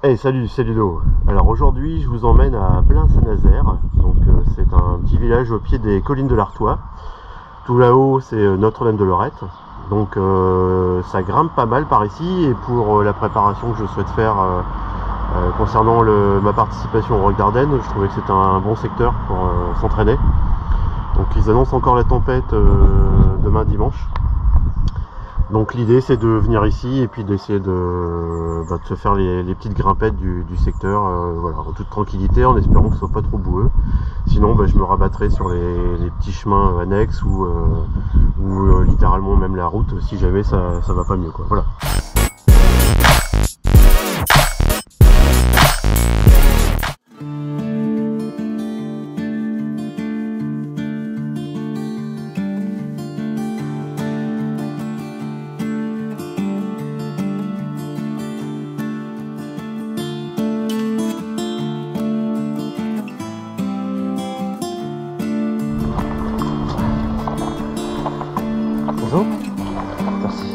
Hey, salut, c'est Ludo. Alors aujourd'hui, je vous emmène à Blain-Saint-Nazaire. Donc c'est un petit village au pied des collines de l'Artois. Tout là-haut, c'est Notre-Dame de Lorette. Donc ça grimpe pas mal par ici. Et pour la préparation que je souhaite faire concernant ma participation au Rock d'Ardennes, je trouvais que c'était un bon secteur pour s'entraîner. Donc ils annoncent encore la tempête demain dimanche. Donc l'idée c'est de venir ici et puis d'essayer de se faire les petites grimpettes du secteur, voilà, en toute tranquillité, en espérant que ce soit pas trop boueux. Sinon je me rabattrai sur les petits chemins annexes ou littéralement même la route si jamais ça va pas mieux, quoi. Voilà. Bonjour. Merci.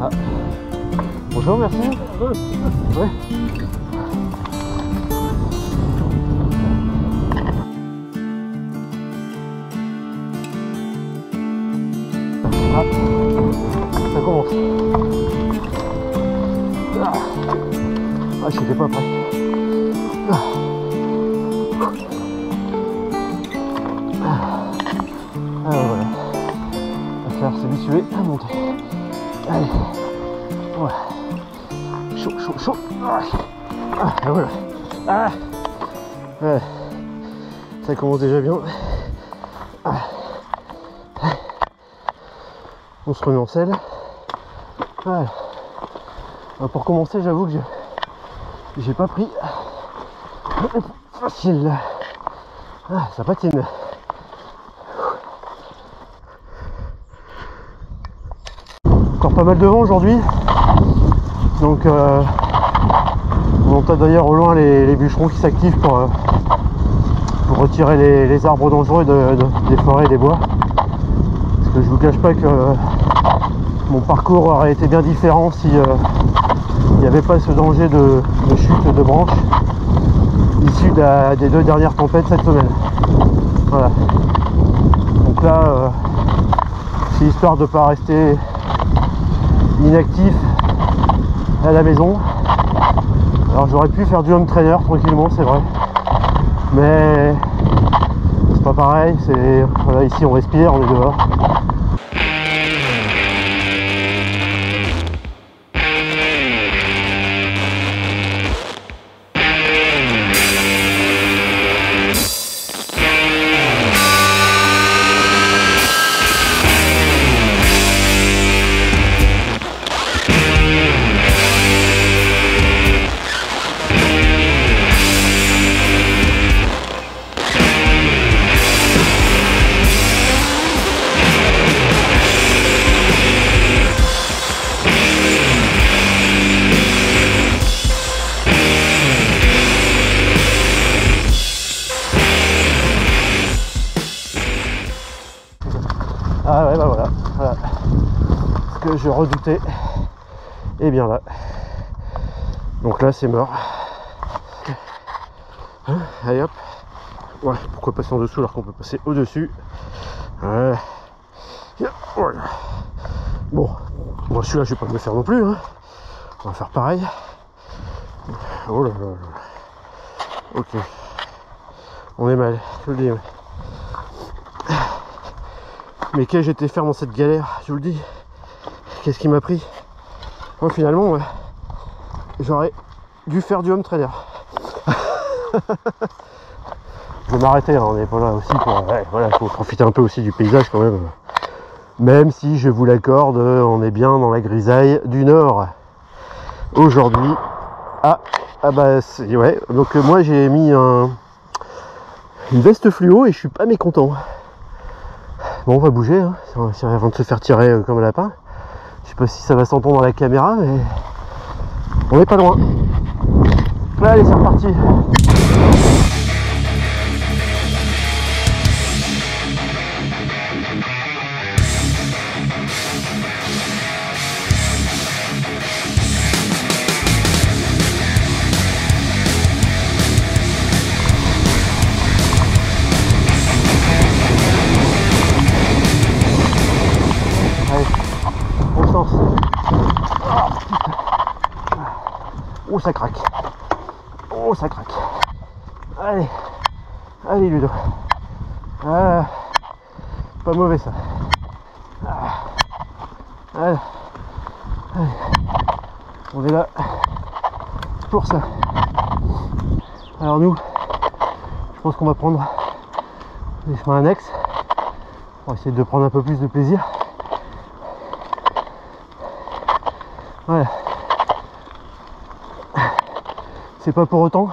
Ah. Bonjour, merci. Ouais. Ah. Ça commence. Ah, j'étais pas prêt. Ah. Voilà, à faire s'habituer à monter. Allez, ouais. Chaud, chaud, chaud. Ah, voilà. Ah. Ouais. Ça commence déjà bien. Ah. On se remet en selle. Voilà. Alors pour commencer, j'avoue que j'ai pas pris facile. Ah, ça patine. Encore pas mal de vent aujourd'hui, donc on entend d'ailleurs au loin les bûcherons qui s'activent pour retirer les arbres dangereux des forêts et des bois. Parce que je vous cache pas que mon parcours aurait été bien différent si il n'y avait pas ce danger de chute de branches issu des 2 dernières tempêtes cette semaine. Voilà. Donc là, c'est histoire de ne pas rester inactif à la maison. Alors j'aurais pu faire du home trainer tranquillement, c'est vrai, mais c'est pas pareil. Voilà, ici on respire, on est dehors. Ah ouais, voilà. Ce que je redoutais, et bien là. Donc là c'est mort. Allez hop. Ouais, pourquoi passer en dessous alors qu'on peut passer au dessus. Voilà. Bon, celui-là je vais pas me le faire non plus, hein. On va faire pareil. Oh là là. Ok. On est mal, je le dis. Ouais. Mais qu'ai-je été faire dans cette galère, je vous le dis. Qu'est-ce qui m'a pris? Bon, finalement, j'aurais dû faire du home trainer. Je vais m'arrêter, hein, on n'est pas là aussi pour... voilà, faut profiter un peu aussi du paysage quand même. Même si, je vous l'accorde, on est bien dans la grisaille du Nord. Aujourd'hui. Ah bah, ouais. Donc moi j'ai mis une veste fluo et je suis pas mécontent. Bon, on va bouger, hein, avant de se faire tirer comme un lapin. Je sais pas si ça va s'entendre dans la caméra, mais on n'est pas loin. Allez, c'est reparti. trouver ça. Allez. Allez. On est là pour ça. Alors nous, je pense qu'on va prendre les chemins annexes. On va essayer de prendre un peu plus de plaisir. Voilà. C'est pas pour autant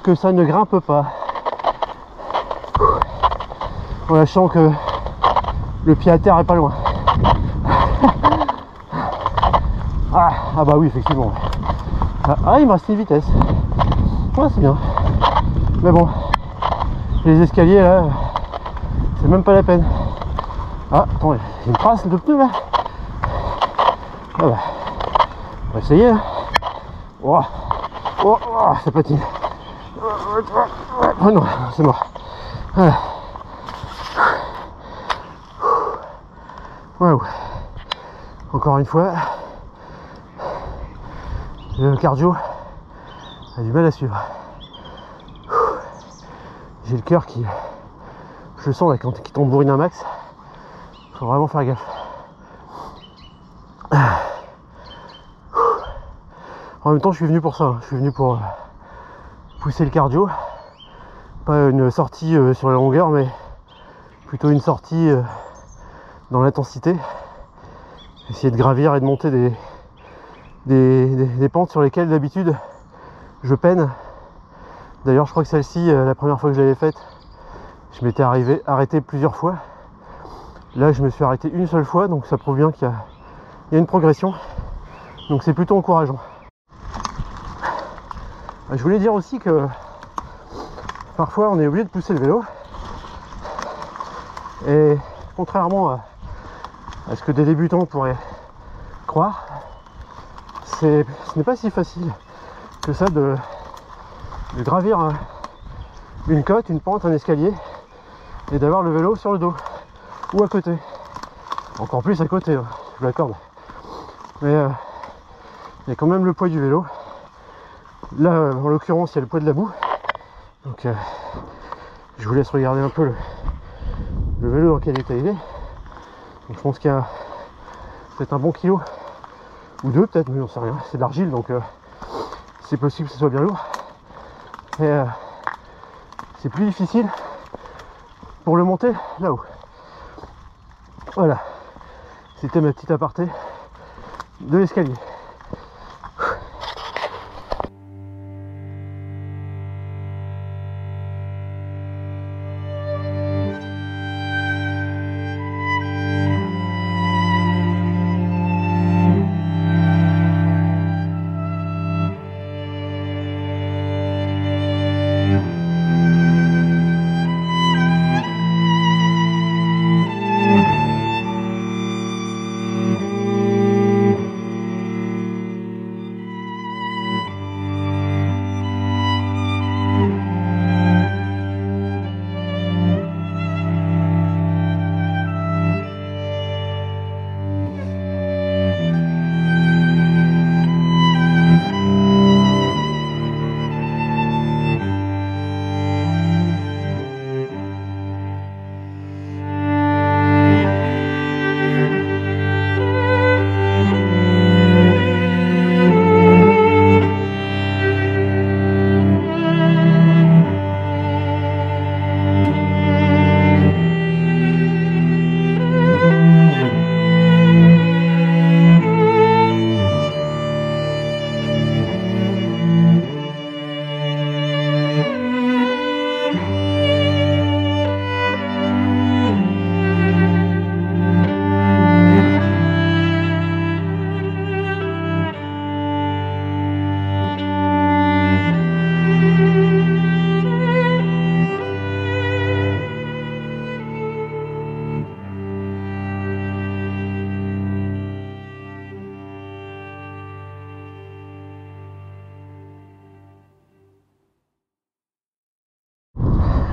que ça ne grimpe pas. En lâchant que le pied à terre est pas loin. Ah bah oui, effectivement. Ah, il me reste une vitesse. Ouais, c'est bien. Mais bon, les escaliers là, c'est même pas la peine. Ah, attends, il y a une trace de pneu là. Ah bah, on va essayer. Hein. Oh, oh, oh, ça patine. Oh non, c'est mort. Voilà. Waouh. Encore une fois, le cardio a du mal à suivre. J'ai le cœur qui, je le sens là, quand il tambourine un max. Faut vraiment faire gaffe. En même temps, je suis venu pour ça. Je suis venu pour pousser le cardio. Pas une sortie sur la longueur, mais plutôt une sortie dans l'intensité. Essayer de gravir et de monter des pentes sur lesquelles d'habitude je peine. D'ailleurs, je crois que celle-ci, la première fois que je l'avais faite, je m'étais arrêté plusieurs fois. Là, je me suis arrêté une seule fois, donc ça prouve bien qu'il y a une progression. Donc c'est plutôt encourageant. Je voulais dire aussi que parfois on est obligé de pousser le vélo. Et contrairement à ce que des débutants pourraient croire, ce n'est pas si facile que ça de gravir une côte, une pente, un escalier et d'avoir le vélo sur le dos ou à côté. Encore plus à côté, je vous l'accorde. Mais il y a quand même le poids du vélo. Là, en l'occurrence, il y a le poids de la boue. Donc, je vous laisse regarder un peu le vélo dans quel état il est. Donc, je pense qu'il y a peut-être un bon kilo ou deux, peut-être, mais on sait rien. C'est de l'argile, donc c'est possible que ce soit bien lourd. Et c'est plus difficile pour le monter là-haut. Voilà, c'était ma petite aparté de l'escalier.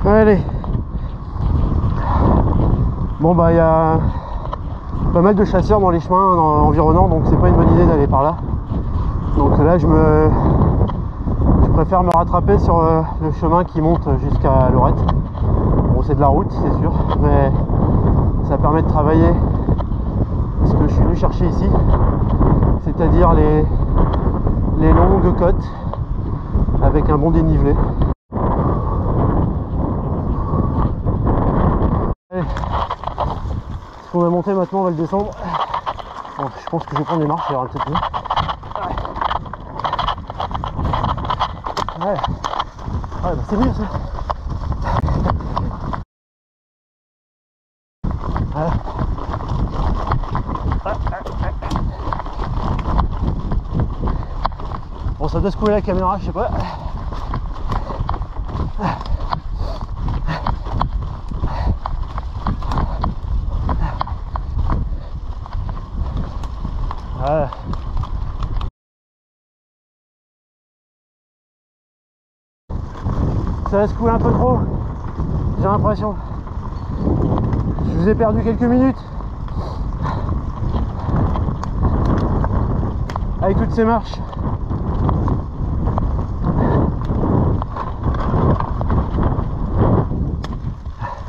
Allez. Bon bah il y a pas mal de chasseurs dans les chemins environnants, donc c'est pas une bonne idée d'aller par là. Donc là je préfère me rattraper sur le chemin qui monte jusqu'à Lorette. Bon, c'est de la route, c'est sûr, mais Ça permet de travailler ce que je suis venu chercher ici, c'est-à-dire les longues côtes avec un bon dénivelé. Allez, ce qu'on va monter maintenant, on va le descendre. Bon, je pense que je vais prendre les marches, il y aura peut-être mieux. Ouais, ouais bah c'est mieux ça. Voilà. Bon, ça doit secouer la caméra, je sais pas. Voilà. Ça va secouer un peu trop, j'ai l'impression. Je vous ai perdu quelques minutes avec toutes ces marches.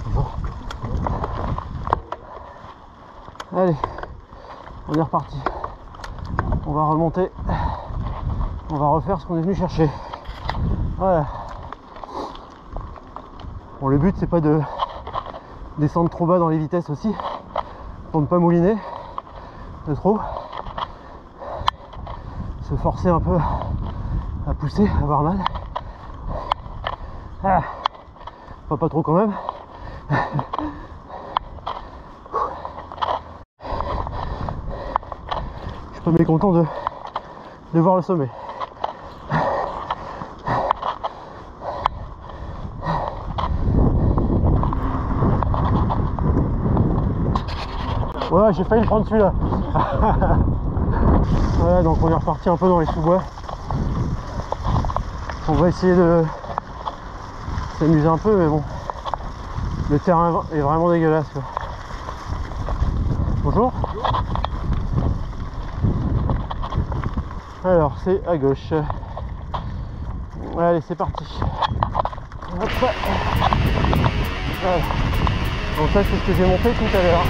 Bon. Allez, on est reparti. On va remonter. On va refaire ce qu'on est venu chercher. Voilà. Bon, le but c'est pas de descendre trop bas dans les vitesses aussi, pour ne pas mouliner de trop. Se forcer un peu à pousser, à avoir mal. Ah, pas trop quand même. Je suis pas mécontent de voir le sommet. Ouais, j'ai failli le prendre celui-là. Voilà, donc on est reparti un peu dans les sous-bois. On va essayer de s'amuser un peu, mais bon, le terrain est vraiment dégueulasse, quoi. Bonjour. Alors, c'est à gauche. Allez, c'est parti. Hop. Voilà. Donc ça, c'est ce que j'ai monté tout à l'heure.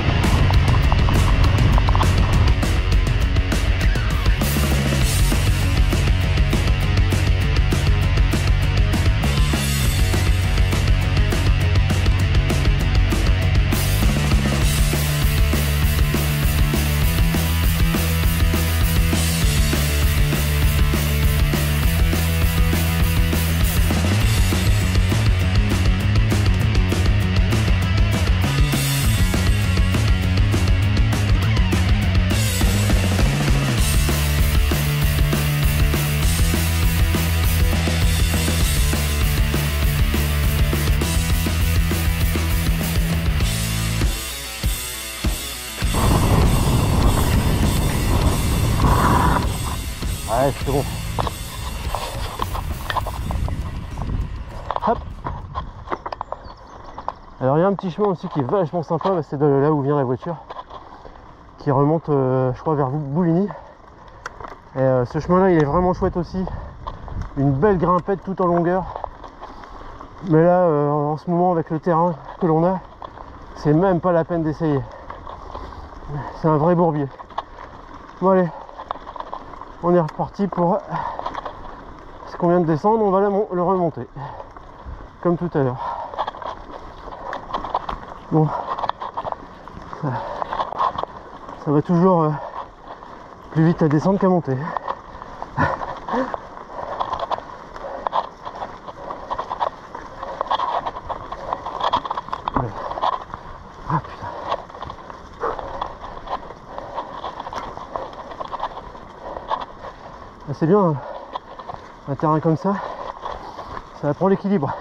Ouais, c'est bon. Hop. Alors il y a un petit chemin aussi qui est vachement sympa, bah, c'est de là où vient la voiture, qui remonte je crois vers Bouligny. Et ce chemin là il est vraiment chouette aussi, une belle grimpette tout en longueur. Mais là en ce moment avec le terrain que l'on a, c'est même pas la peine d'essayer. C'est un vrai bourbier. Bon allez, on est reparti pour ce qu'on vient de descendre, on va le remonter comme tout à l'heure. Bon, ça va toujours plus vite à descendre qu'à monter. Ah putain. Ah, c'est bien, hein. Un terrain comme ça apprend l'équilibre.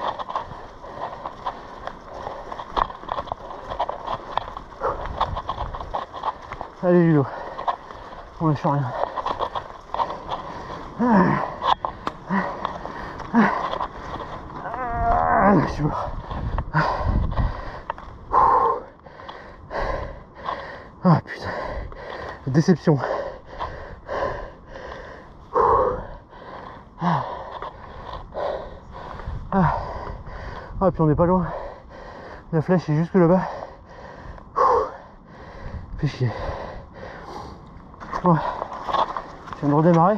Allez Ludo, on lâche rien. Je suis mort. Ah putain, déception. Ah, puis on n'est pas loin. La flèche est jusque là-bas. Fais chier. Ouais. Je viens de redémarrer.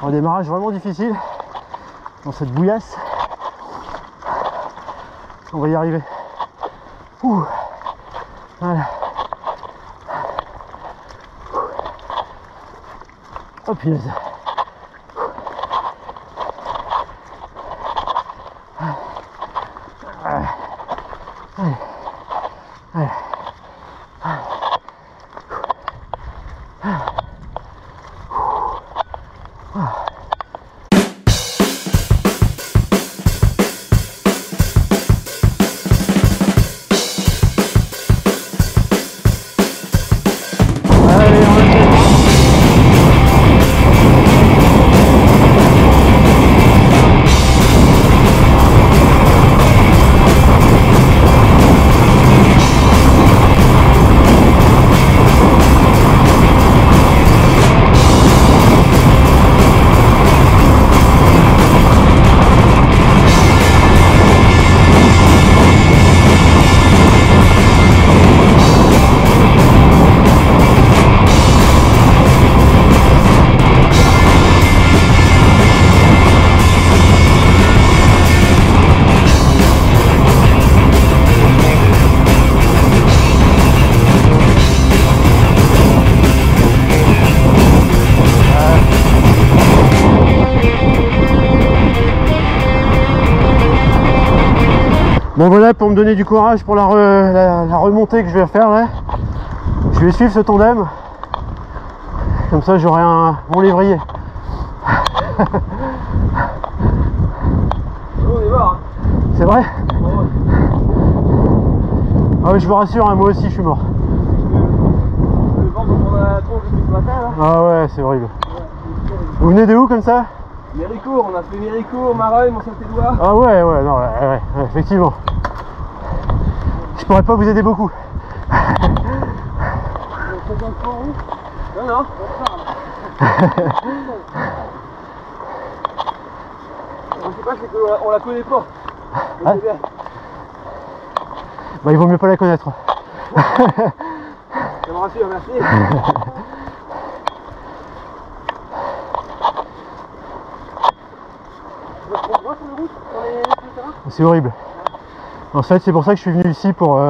Redémarrage vraiment difficile dans cette bouillasse. On va y arriver. Ouh. Voilà. Oh punaise. Allez. Allez. Bon voilà, pour me donner du courage pour la remontée que je vais faire là, je vais suivre ce tandem. Comme ça j'aurai un bon lévrier. On est mort. C'est vrai? Ah oui, je vous rassure, hein, moi aussi je suis mort. Le vent dont on a la tronche depuis ce matin là. Ah ouais, c'est horrible. Vous venez de où comme ça? Méricourt, on a fait Méricourt, Mareuil, Mont-Saint-Éloi. Ah ouais, ouais, non, ouais, effectivement. Je pourrais pas vous aider beaucoup. Non, non. On sait pas, c'est qu'on la connaît pas. Ah. Bah il vaut mieux pas la connaître. Ça me rassure, merci. C'est horrible. En fait, c'est pour ça que je suis venu ici pour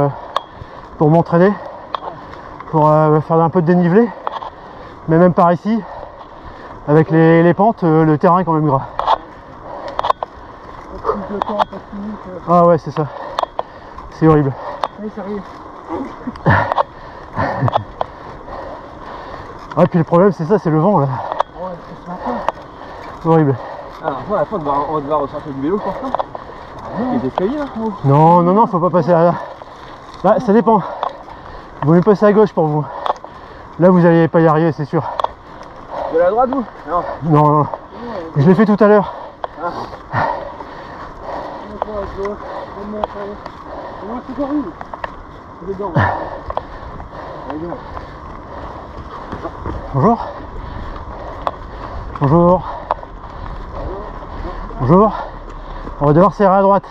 m'entraîner, pour faire un peu de dénivelé. Mais même par ici, avec les pentes, le terrain est quand même gras. Ah ouais, c'est ça. C'est horrible. Oui, ça arrive. Ah, et puis le problème, c'est ça, c'est le vent là. Ouais, c'est ce matin. Horrible. Alors, à la fin, on va devoir ressortir du vélo, je pense. Il y a des escaliers là. Non, non, non, faut pas passer là. Bah, ça dépend. Vous voulez passer à gauche pour vous. Là, vous n'allez pas y arriver, c'est sûr. De la droite, vous? Non. Non, non. Je l'ai fait tout à l'heure. Ah. Bonjour. Bonjour. Bonjour. On va devoir serrer à droite.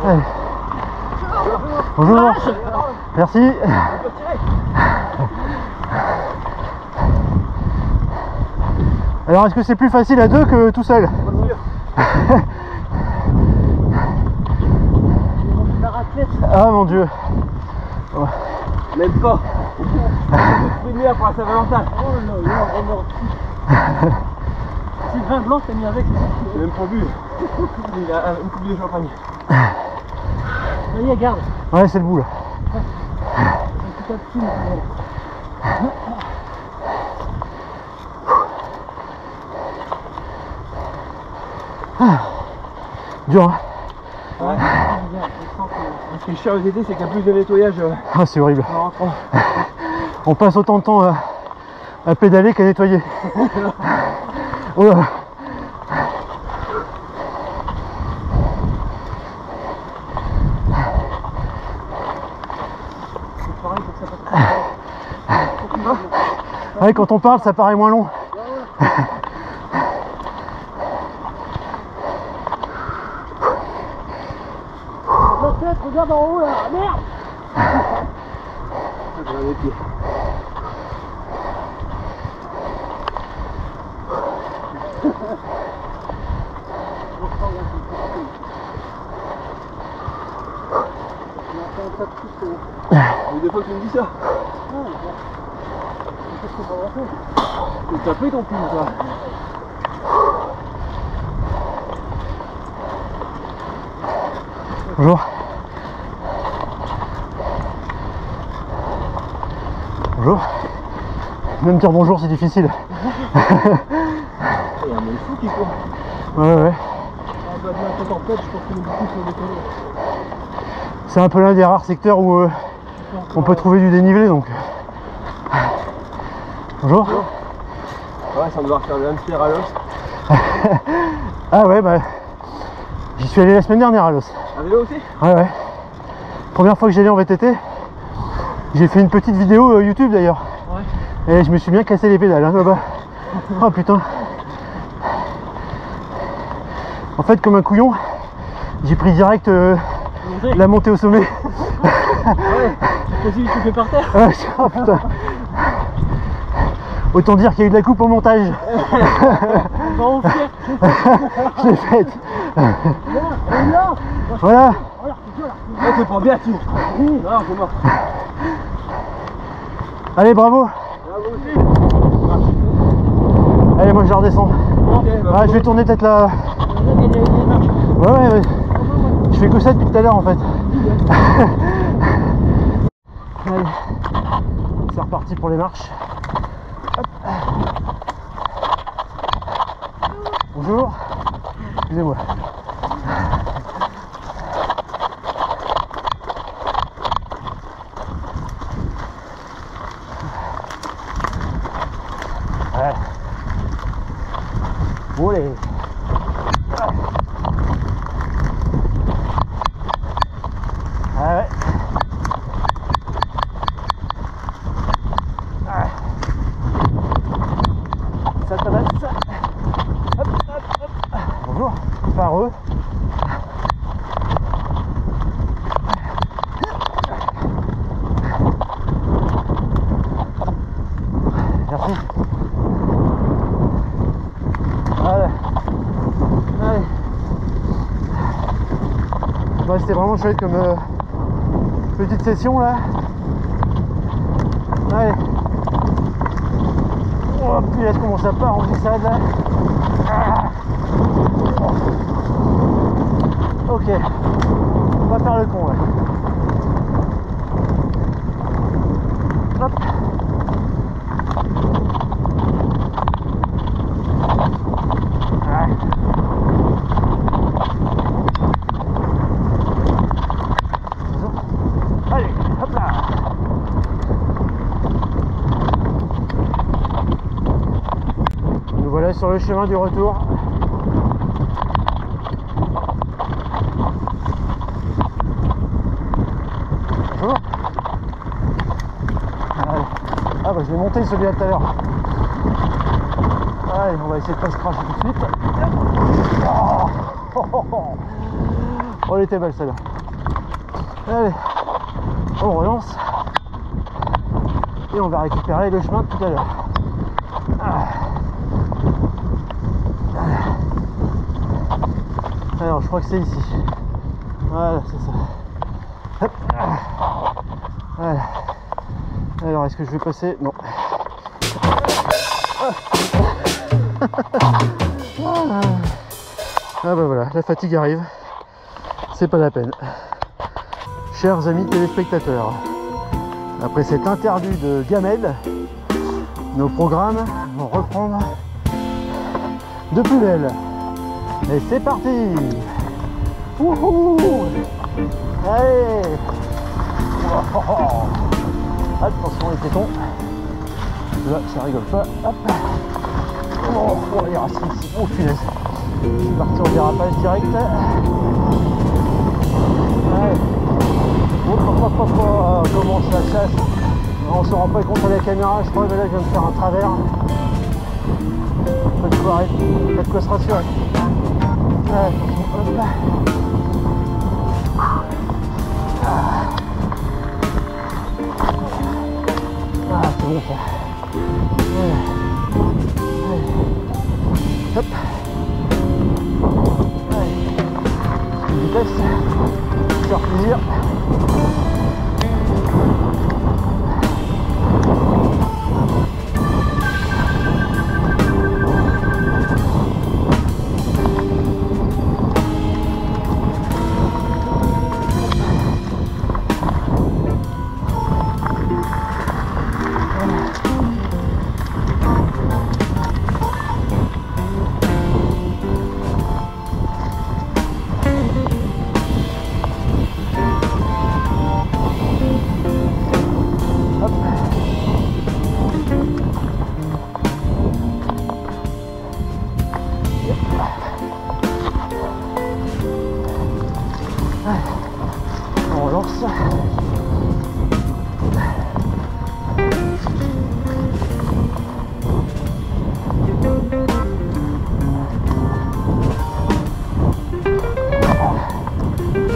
Allez. Bonjour. Merci. Alors, est-ce que c'est plus facile à deux que tout seul? Ah mon Dieu. Ouais. Même pas. Une lumière pour la Saint-Valentin. Oh là là, vraiment. C'est le vin blanc que t'as mis avec. J'ai même pas bu. Il a une coupe de champagne. Allez, garde. Ouais, c'est le bout là. Ah. Dur hein. Ouais. Ce qui est cher aux étés, c'est qu'il y a plus de nettoyage. Ah, c'est horrible. On passe autant de temps à pédaler qu'à nettoyer. Oh là. Ouais, quand on parle, ça paraît moins long. La tête, regarde en haut là, merde. Mais des fois tu me dis ça. T'as pris ton pull toi. Bonjour. Bonjour. Même dire bonjour c'est difficile. Il y a un même fou qui court. Ouais ouais. On va bien la tête en tête, je pense qu'il est beaucoup sur le décollé. C'est un peu l'un des rares secteurs où on peut trouver du dénivelé donc. Bonjour. Ouais, ça me doit faire le hamster à l'os. Ah ouais bah j'y suis allé la semaine dernière à l'os. À vélo aussi? Ouais ouais. Première fois que j'allais en VTT, j'ai fait une petite vidéo YouTube d'ailleurs. Ouais. Et je me suis bien cassé les pédales hein, là-bas. Oh putain. En fait comme un couillon, j'ai pris direct la montée au sommet. Ouais, tu fais par terre. Ouais, oh putain. Autant dire qu'il y a eu de la coupe au montage. Je l'ai faite. Voilà. Ah, t'es pas bien, tu. Non, c'est mort. Allez, bravo. Bravo aussi. Allez, moi je la redescends. Ah, je vais tourner peut-être là. Ouais, ouais, ouais. Je fais que ça depuis tout à l'heure en fait. Allez. C'est reparti pour les marches. Hop. Bonjour. Excusez-moi. Ouais. Olé. Ah ouais. Ça tabasse. Hop, hop, hop. Bonjour, pareux. Merci. Voilà. Allez. Bah, c'était vraiment chouette comme petite session là. Allez. Oh putain, comment ça part en glissade là. Ah. Ok. On va faire le con là. Hop. Ah. Bonjour. Allez, hop là. Nous voilà sur le chemin du retour. Bonjour. Allez. Ah bah je vais monter celui-là tout à l'heure. Allez, on va essayer de pas se cracher tout de suite. Oh, elle était belle celle-là. Allez, on relance. Et on va récupérer le chemin de tout à l'heure. Alors je crois que c'est ici. Voilà, c'est ça. Hop. Voilà. Alors est-ce que je vais passer? Non. Ah bah voilà, la fatigue arrive. C'est pas la peine. Chers amis téléspectateurs, après cet interlude de gamelle, nos programmes vont reprendre de plus belle. Et c'est parti. Wouhou. Allez. Attention les tétons. Là ça rigole pas. Hop. Oh les racines ici. Oh punaise. C'est parti en dérapage direct. Allez. Autre. Comment ça chasse. On se rend pas compte à la caméra, je crois, mais là je viens de faire un travers. Pas de quoi se rassurer. Ouais, hop là. Ah, c'est bon ça. Ouais. Ouais. Hop. Ouais. Vitesse. Faire plaisir. On relance.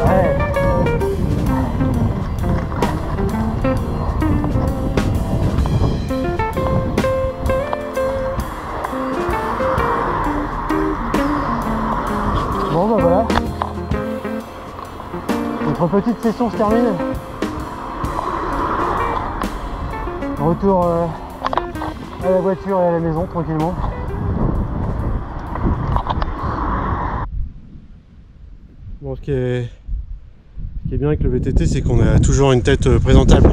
Ouais. Bon bah voilà. Notre petite session se termine. Retour à la voiture et à la maison tranquillement. Bon, ce qui est bien avec le VTT, c'est qu'on a toujours une tête présentable.